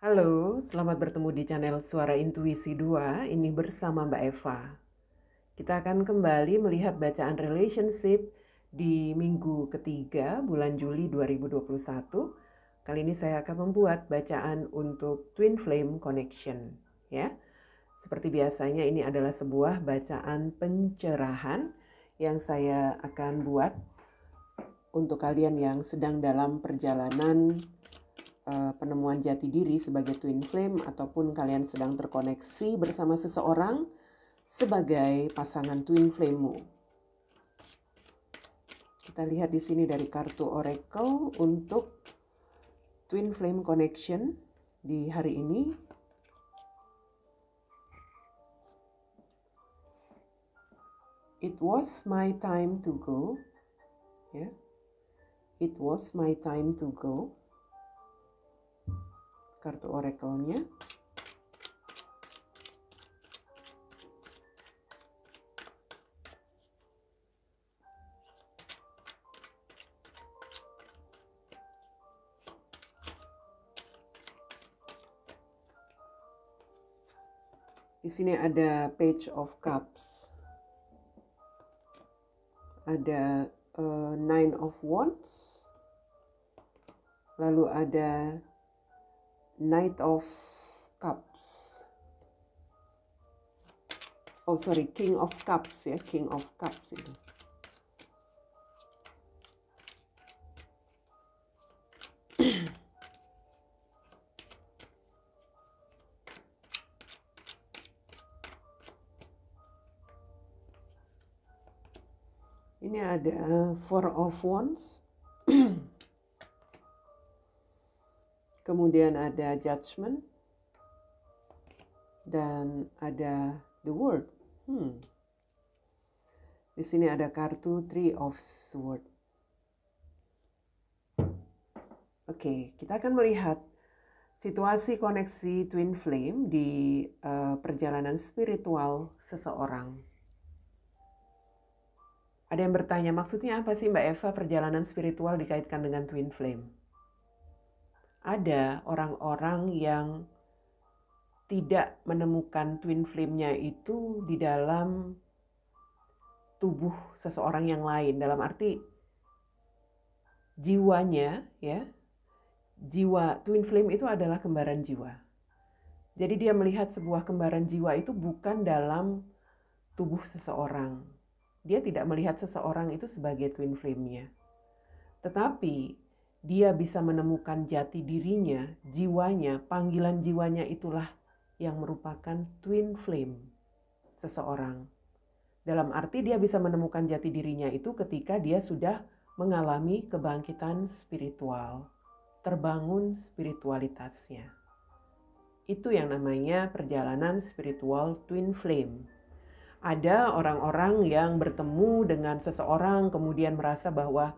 Halo, selamat bertemu di channel Suara Intuisi 2. Ini bersama Mbak Eva. Kita akan kembali melihat bacaan relationship di minggu ketiga bulan Juli 2021. Kali ini saya akan membuat bacaan untuk Twin Flame Connection, ya. Seperti biasanya ini adalah sebuah bacaan pencerahan yang saya akan buat untuk kalian yang sedang dalam perjalanan penemuan jati diri sebagai twin flame, ataupun kalian sedang terkoneksi bersama seseorang sebagai pasangan twin flame-mu. Kita lihat di sini dari kartu oracle untuk twin flame connection di hari ini. It was my time to go. Ya. It was my time to go. Kartu oracle-nya. Di sini ada Page of Cups. Ada Nine of Wands. Lalu ada Knight of Cups. Oh sorry, King of Cups ya, King of Cups itu. Ini ada Four of Wands. Kemudian ada Judgment. Dan ada The World. Di sini ada kartu Three of Swords. Oke, kita akan melihat situasi koneksi twin flame di perjalanan spiritual seseorang. Ada yang bertanya, maksudnya apa sih Mbak Eva perjalanan spiritual dikaitkan dengan twin flame? Ada orang-orang yang tidak menemukan twin flame-nya itu di dalam tubuh seseorang yang lain. Dalam arti jiwanya, ya, jiwa twin flame itu adalah kembaran jiwa. Jadi dia melihat sebuah kembaran jiwa itu bukan dalam tubuh seseorang. Dia tidak melihat seseorang itu sebagai twin flame-nya. Tetapi dia bisa menemukan jati dirinya, jiwanya, panggilan jiwanya itulah yang merupakan twin flame seseorang. Dalam arti dia bisa menemukan jati dirinya itu ketika dia sudah mengalami kebangkitan spiritual, terbangun spiritualitasnya. Itu yang namanya perjalanan spiritual twin flame. Ada orang-orang yang bertemu dengan seseorang kemudian merasa bahwa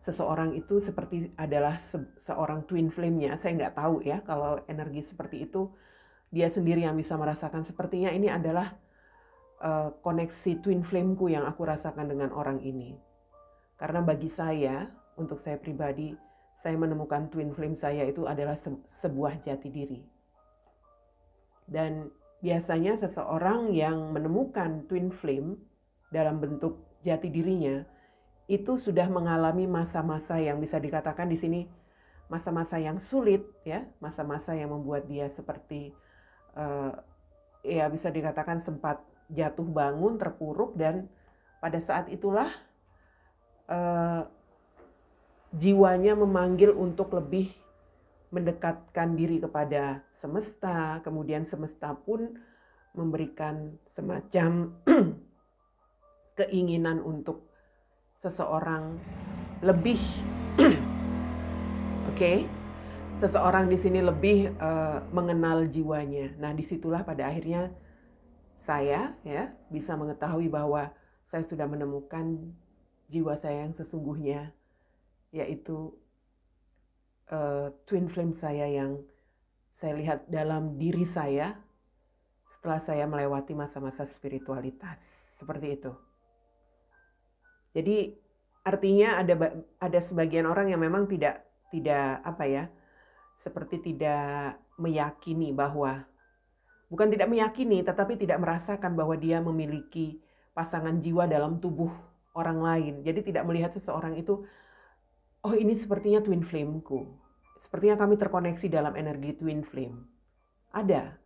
seseorang itu seperti adalah seorang twin flame-nya. Saya nggak tahu ya kalau energi seperti itu. Dia sendiri yang bisa merasakan, sepertinya ini adalah koneksi twin flame-ku yang aku rasakan dengan orang ini. Karena bagi saya, untuk saya pribadi, saya menemukan twin flame saya itu adalah sebuah jati diri. Dan biasanya seseorang yang menemukan twin flame dalam bentuk jati dirinya, itu sudah mengalami masa-masa yang bisa dikatakan di sini masa-masa yang sulit, ya, masa-masa yang membuat dia seperti ya bisa dikatakan sempat jatuh bangun, terpuruk, dan pada saat itulah jiwanya memanggil untuk lebih mendekatkan diri kepada semesta, kemudian semesta pun memberikan semacam keinginan untuk seseorang lebih seseorang di sini lebih mengenal jiwanya. Nah, disitulah pada akhirnya saya ya bisa mengetahui bahwa saya sudah menemukan jiwa saya yang sesungguhnya, yaitu twin flame saya yang saya lihat dalam diri saya setelah saya melewati masa-masa spiritualitas. Seperti itu. Jadi artinya ada sebagian orang yang memang tidak seperti tidak meyakini bahwa, bukan tidak meyakini, tetapi tidak merasakan bahwa dia memiliki pasangan jiwa dalam tubuh orang lain. Jadi tidak melihat seseorang itu, oh ini sepertinya twin flame-ku. Sepertinya kami terkoneksi dalam energi twin flame. Ada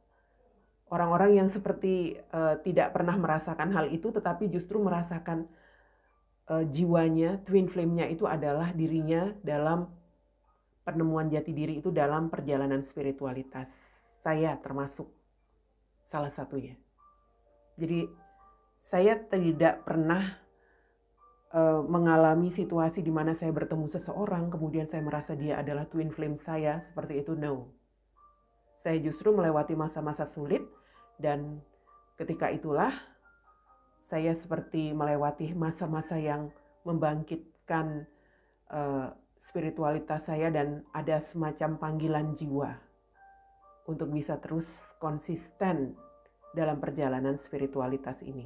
orang-orang yang seperti tidak pernah merasakan hal itu, tetapi justru merasakan jiwanya, twin flame-nya itu adalah dirinya dalam penemuan jati diri itu dalam perjalanan spiritualitas. Saya termasuk salah satunya. Jadi saya tidak pernah mengalami situasi di mana saya bertemu seseorang, kemudian saya merasa dia adalah twin flame saya, seperti itu, no. Saya justru melewati masa-masa sulit, dan ketika itulah saya seperti melewati masa-masa yang membangkitkan spiritualitas saya, dan ada semacam panggilan jiwa untuk bisa terus konsisten dalam perjalanan spiritualitas ini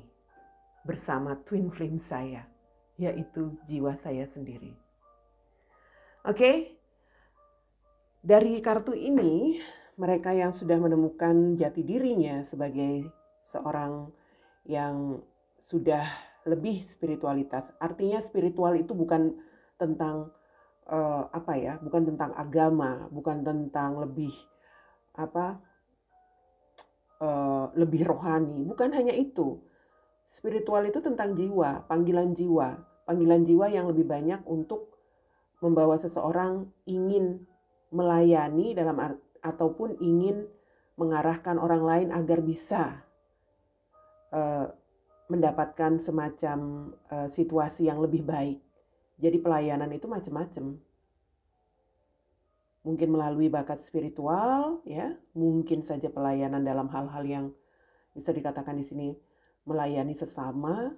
bersama twin flame saya, yaitu jiwa saya sendiri. Oke, dari kartu ini, mereka yang sudah menemukan jati dirinya sebagai seorang yang sudah lebih spiritualitas. Artinya spiritual itu bukan tentang bukan tentang agama, bukan tentang lebih lebih rohani, bukan hanya itu. Spiritual itu tentang jiwa, panggilan jiwa yang lebih banyak untuk membawa seseorang ingin melayani ataupun ingin mengarahkan orang lain agar bisa mendapatkan semacam situasi yang lebih baik. Jadi pelayanan itu macam-macam. Mungkin melalui bakat spiritual, ya, mungkin saja pelayanan dalam hal-hal yang bisa dikatakan di sini melayani sesama,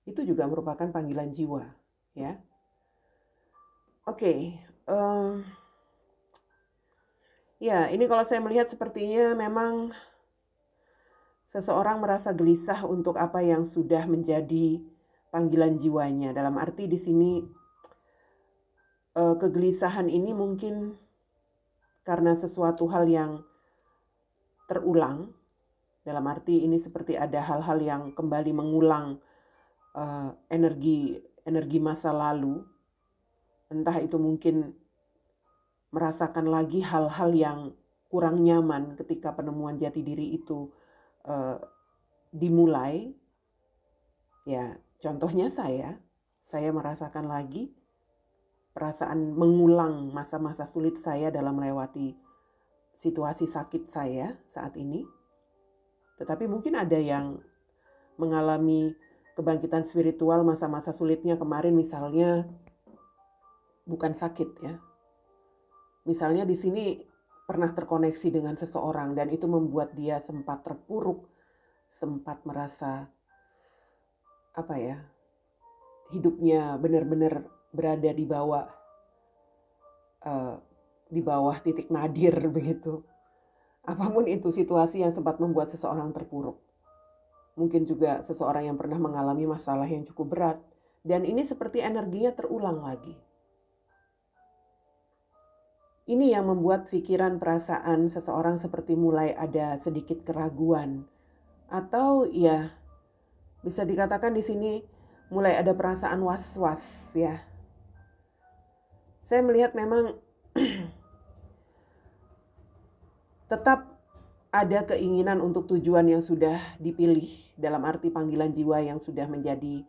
itu juga merupakan panggilan jiwa, ya. Oke, ya, ini kalau saya melihat sepertinya memang seseorang merasa gelisah untuk apa yang sudah menjadi panggilan jiwanya. Dalam arti di sini kegelisahan ini mungkin karena sesuatu hal yang terulang. Dalam arti ini seperti ada hal-hal yang kembali mengulang energi masa lalu. Entah itu mungkin merasakan lagi hal-hal yang kurang nyaman ketika penemuan jati diri itu dimulai. Ya, contohnya saya merasakan lagi perasaan mengulang masa-masa sulit saya dalam melewati situasi sakit saya saat ini. Tetapi mungkin ada yang mengalami kebangkitan spiritual masa-masa sulitnya kemarin, misalnya bukan sakit, ya. Misalnya di sini pernah terkoneksi dengan seseorang dan itu membuat dia sempat terpuruk, sempat merasa hidupnya benar-benar berada di bawah titik nadir begitu. Apapun itu situasi yang sempat membuat seseorang terpuruk. Mungkin juga seseorang yang pernah mengalami masalah yang cukup berat, dan ini seperti energinya terulang lagi. Ini yang membuat pikiran perasaan seseorang seperti mulai ada sedikit keraguan, atau ya bisa dikatakan di sini mulai ada perasaan was-was, ya. Saya melihat memang tetap ada keinginan untuk tujuan yang sudah dipilih, dalam arti panggilan jiwa yang sudah menjadi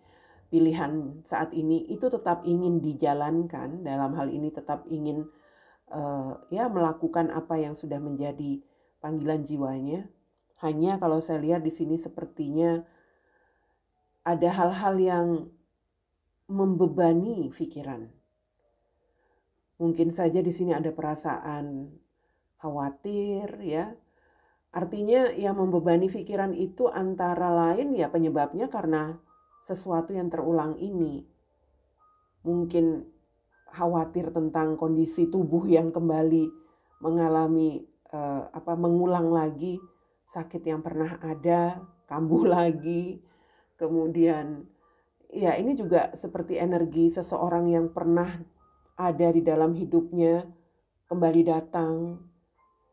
pilihan saat ini, itu tetap ingin dijalankan. Dalam hal ini tetap ingin melakukan apa yang sudah menjadi panggilan jiwanya. Hanya kalau saya lihat di sini sepertinya ada hal-hal yang membebani pikiran. Mungkin saja di sini ada perasaan khawatir, ya. Artinya yang membebani pikiran itu antara lain ya penyebabnya karena sesuatu yang terulang ini. Mungkin khawatir tentang kondisi tubuh yang kembali mengalami mengulang lagi sakit yang pernah ada, kambuh lagi. Kemudian ya ini juga seperti energi seseorang yang pernah ada di dalam hidupnya, kembali datang,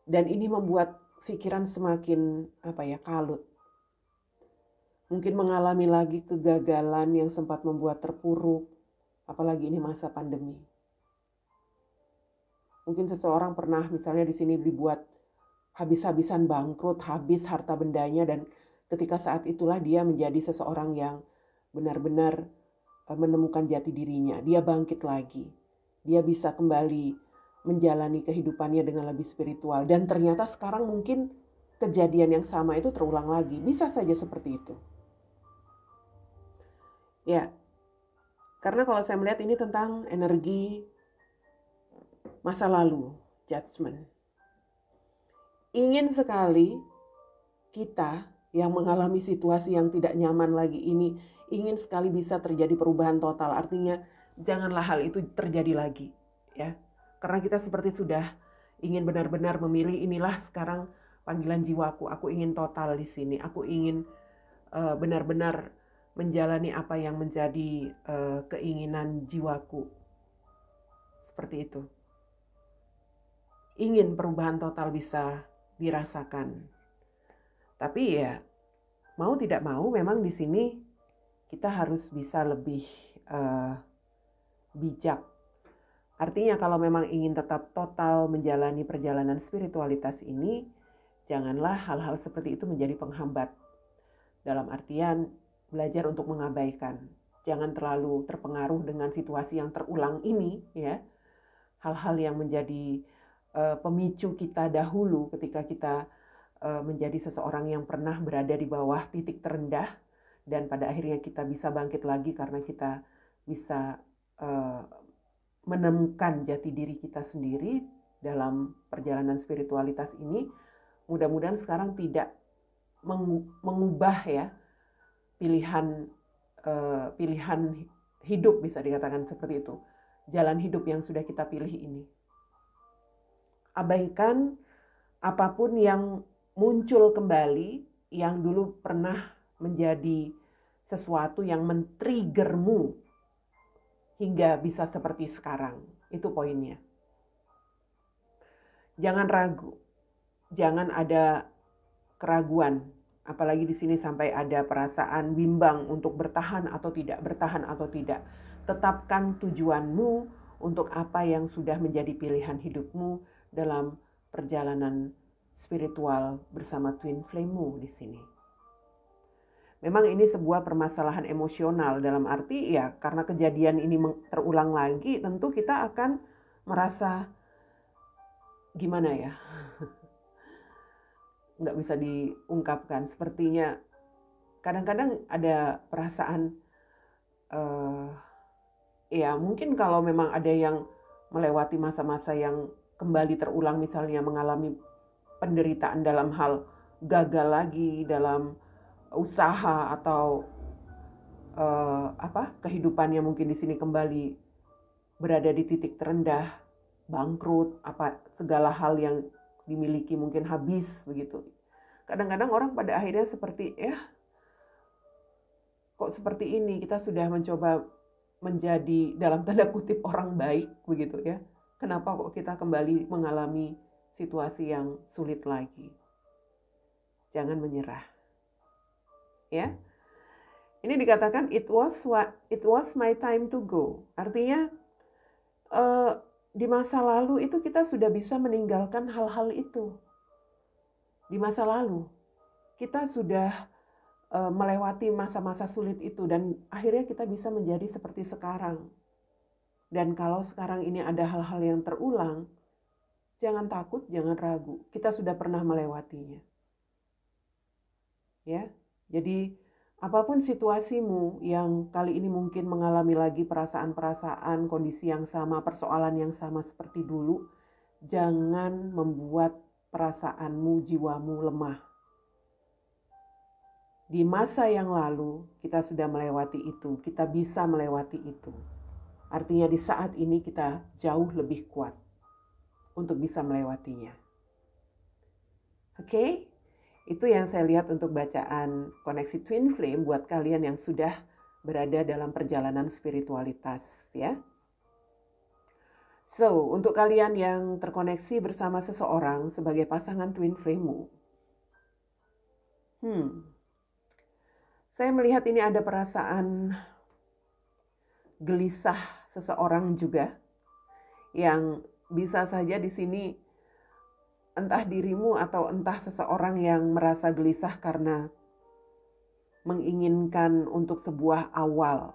dan ini membuat pikiran semakin kalut. Mungkin mengalami lagi kegagalan yang sempat membuat terpuruk, apalagi ini masa pandemi. Mungkin seseorang pernah misalnya di sini dibuat habis-habisan bangkrut, habis harta bendanya, dan ketika saat itulah dia menjadi seseorang yang benar-benar menemukan jati dirinya. Dia bangkit lagi. Dia bisa kembali menjalani kehidupannya dengan lebih spiritual. Dan ternyata sekarang mungkin kejadian yang sama itu terulang lagi. Bisa saja seperti itu. Ya, karena kalau saya melihat ini tentang energi masa lalu, judgment. Ingin sekali kita yang mengalami situasi yang tidak nyaman lagi ini, ingin sekali bisa terjadi perubahan total. Artinya janganlah hal itu terjadi lagi, ya. Karena kita seperti sudah ingin benar-benar memilih, inilah sekarang panggilan jiwaku. Aku ingin total di sini. Aku ingin benar-benar menjalani apa yang menjadi keinginan jiwaku. Seperti itu. Ingin perubahan total bisa dirasakan. Tapi ya mau tidak mau memang di sini kita harus bisa lebih bijak. Artinya kalau memang ingin tetap total menjalani perjalanan spiritualitas ini, janganlah hal-hal seperti itu menjadi penghambat. Dalam artian belajar untuk mengabaikan. Jangan terlalu terpengaruh dengan situasi yang terulang ini, ya. Hal-hal yang menjadi pemicu kita dahulu ketika kita menjadi seseorang yang pernah berada di bawah titik terendah, dan pada akhirnya kita bisa bangkit lagi karena kita bisa menemukan jati diri kita sendiri dalam perjalanan spiritualitas ini. Mudah-mudahan sekarang tidak mengubah ya pilihan hidup, bisa dikatakan seperti itu. Jalan hidup yang sudah kita pilih ini. Abaikan apapun yang muncul kembali yang dulu pernah menjadi sesuatu yang men-triggermu hingga bisa seperti sekarang. Itu poinnya. Jangan ragu. Jangan ada keraguan. Apalagi di sini sampai ada perasaan bimbang untuk bertahan atau tidak, bertahan atau tidak. Tetapkan tujuanmu untuk apa yang sudah menjadi pilihan hidupmu dalam perjalanan spiritual bersama twin flame-mu di sini. Memang ini sebuah permasalahan emosional, dalam arti ya karena kejadian ini terulang lagi, tentu kita akan merasa gimana ya, nggak bisa diungkapkan. Sepertinya kadang-kadang ada perasaan ya mungkin kalau memang ada yang melewati masa-masa yang kembali terulang, misalnya mengalami penderitaan dalam hal gagal lagi dalam usaha atau kehidupannya mungkin di sini kembali berada di titik terendah, bangkrut, segala hal yang dimiliki mungkin habis begitu. Kadang-kadang orang pada akhirnya seperti kok seperti ini, kita sudah mencoba menjadi dalam tanda kutip orang baik begitu ya. Kenapa kok kita kembali mengalami situasi yang sulit lagi? Jangan menyerah. Ya. Ini dikatakan it was my time to go. Artinya di masa lalu itu kita sudah bisa meninggalkan hal-hal itu. Di masa lalu kita sudah melewati masa-masa sulit itu, dan akhirnya kita bisa menjadi seperti sekarang. Dan kalau sekarang ini ada hal-hal yang terulang, jangan takut, jangan ragu. Kita sudah pernah melewatinya. Ya. Jadi apapun situasimu yang kali ini mungkin mengalami lagi perasaan-perasaan, kondisi yang sama, persoalan yang sama seperti dulu, jangan membuat perasaanmu, jiwamu lemah. Di masa yang lalu kita sudah melewati itu, kita bisa melewati itu. Artinya di saat ini kita jauh lebih kuat untuk bisa melewatinya. Oke? Itu yang saya lihat untuk bacaan koneksi Twin Flame buat kalian yang sudah berada dalam perjalanan spiritualitas ya. So, untuk kalian yang terkoneksi bersama seseorang sebagai pasangan twin flame-mu, saya melihat ini ada perasaan gelisah seseorang juga, yang bisa saja di sini entah dirimu atau entah seseorang yang merasa gelisah karena menginginkan untuk sebuah awal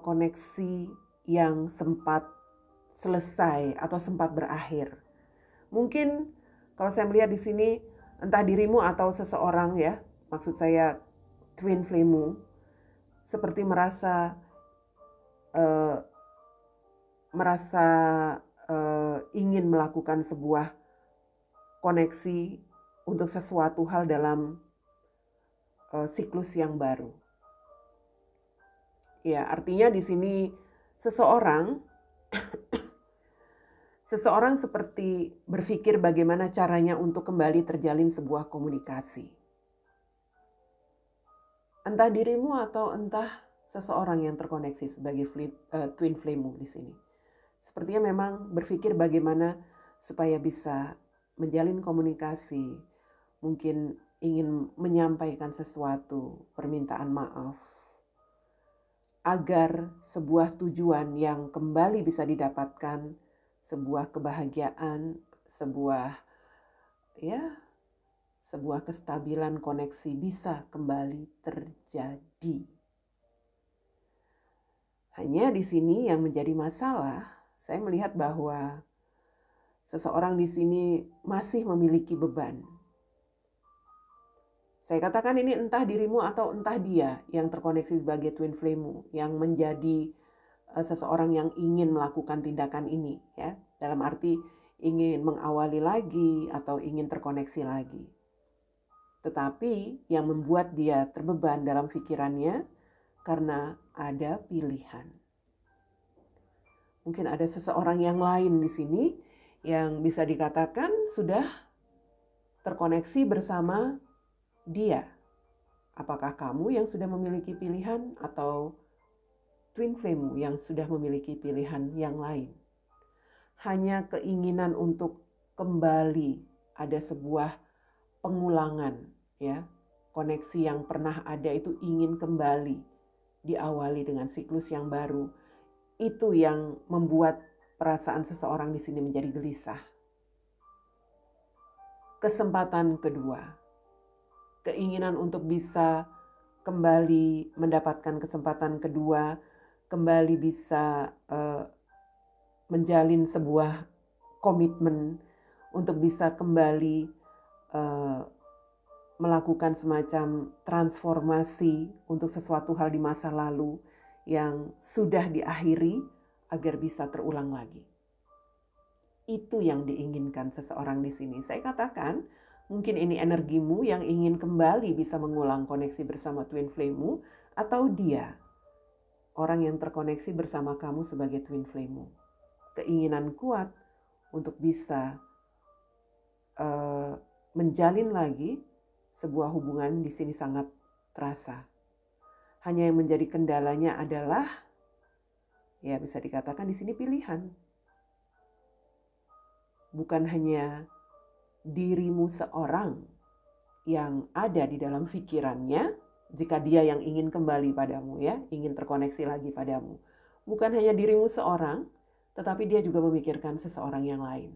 koneksi yang sempat selesai atau sempat berakhir. Mungkin kalau saya melihat di sini entah dirimu atau seseorang ya, maksud saya twin flame-mu, seperti merasa ingin melakukan sebuah koneksi untuk sesuatu hal dalam siklus yang baru. Ya, artinya di sini seseorang seperti berpikir bagaimana caranya untuk kembali terjalin sebuah komunikasi. Entah dirimu atau entah seseorang yang terkoneksi sebagai twin flame-mu di sini. Sepertinya memang berpikir bagaimana supaya bisa menjalin komunikasi, mungkin ingin menyampaikan sesuatu, permintaan maaf, agar sebuah tujuan yang kembali bisa didapatkan, sebuah kebahagiaan, sebuah kestabilan koneksi bisa kembali terjadi. Hanya di sini yang menjadi masalah, saya melihat bahwa seseorang di sini masih memiliki beban. Saya katakan ini entah dirimu atau entah dia yang terkoneksi sebagai twin flame-mu, yang menjadi seseorang yang ingin melakukan tindakan ini, ya, dalam arti ingin mengawali lagi atau ingin terkoneksi lagi. Tetapi yang membuat dia terbeban dalam pikirannya karena ada pilihan. Mungkin ada seseorang yang lain di sini yang bisa dikatakan sudah terkoneksi bersama dia. Apakah kamu yang sudah memiliki pilihan atau twin flame yang sudah memiliki pilihan yang lain? Hanya keinginan untuk kembali, ada sebuah pengulangan, ya. Koneksi yang pernah ada itu ingin kembali diawali dengan siklus yang baru. Itu yang membuat perasaan seseorang di sini menjadi gelisah. Kesempatan kedua, keinginan untuk bisa kembali mendapatkan kesempatan kedua, kembali bisa menjalin sebuah komitmen untuk bisa kembali melakukan semacam transformasi untuk sesuatu hal di masa lalu yang sudah diakhiri agar bisa terulang lagi. Itu yang diinginkan seseorang di sini. Saya katakan, mungkin ini energimu yang ingin kembali bisa mengulang koneksi bersama twin flame-mu, atau dia, orang yang terkoneksi bersama kamu sebagai twin flame-mu. Keinginan kuat untuk bisa menjalin lagi sebuah hubungan di sini sangat terasa. Hanya yang menjadi kendalanya adalah, ya bisa dikatakan di sini pilihan. Bukan hanya dirimu seorang yang ada di dalam pikirannya, jika dia yang ingin kembali padamu, ya, ingin terkoneksi lagi padamu. Bukan hanya dirimu seorang, tetapi dia juga memikirkan seseorang yang lain.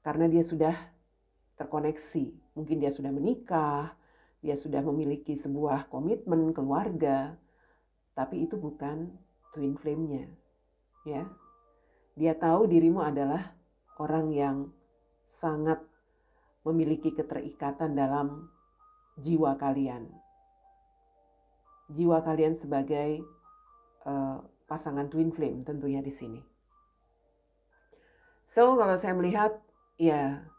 Karena dia sudah terkoneksi, mungkin dia sudah menikah, dia sudah memiliki sebuah komitmen keluarga, tapi itu bukan twin flame-nya, ya. Dia tahu dirimu adalah orang yang sangat memiliki keterikatan dalam jiwa kalian. Jiwa kalian sebagai pasangan twin flame tentunya di sini. So, kalau saya melihat, ya,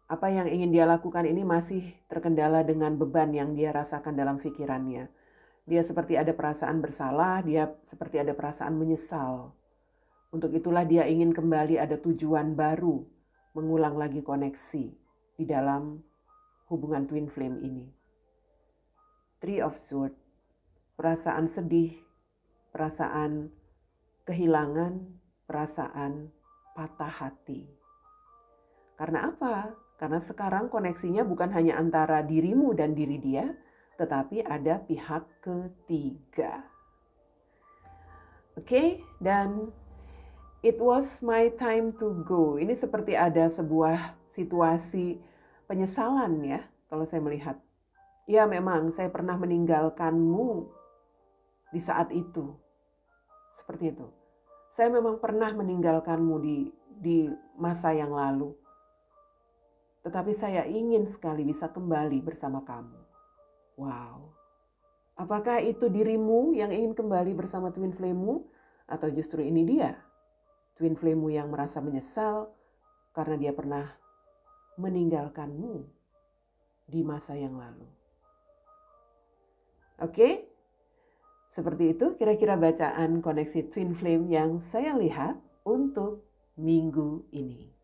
apa yang ingin dia lakukan ini masih terkendala dengan beban yang dia rasakan dalam pikirannya. Dia seperti ada perasaan bersalah, dia seperti ada perasaan menyesal. Untuk itulah dia ingin kembali ada tujuan baru, mengulang lagi koneksi di dalam hubungan twin flame ini. Three of Swords, perasaan sedih, perasaan kehilangan perasaan patah hati. Karena apa? Karena sekarang koneksinya bukan hanya antara dirimu dan diri dia, tetapi ada pihak ketiga. Oke, dan it was my time to go. Ini seperti ada sebuah situasi penyesalan ya, kalau saya melihat. Ya memang saya pernah meninggalkanmu di saat itu. Seperti itu. Saya memang pernah meninggalkanmu di masa yang lalu. Tetapi saya ingin sekali bisa kembali bersama kamu. Wow. Apakah itu dirimu yang ingin kembali bersama twin flame-mu? Atau justru ini dia, twin flame-mu yang merasa menyesal karena dia pernah meninggalkanmu di masa yang lalu. Oke? Seperti itu kira-kira bacaan koneksi twin flame yang saya lihat untuk minggu ini.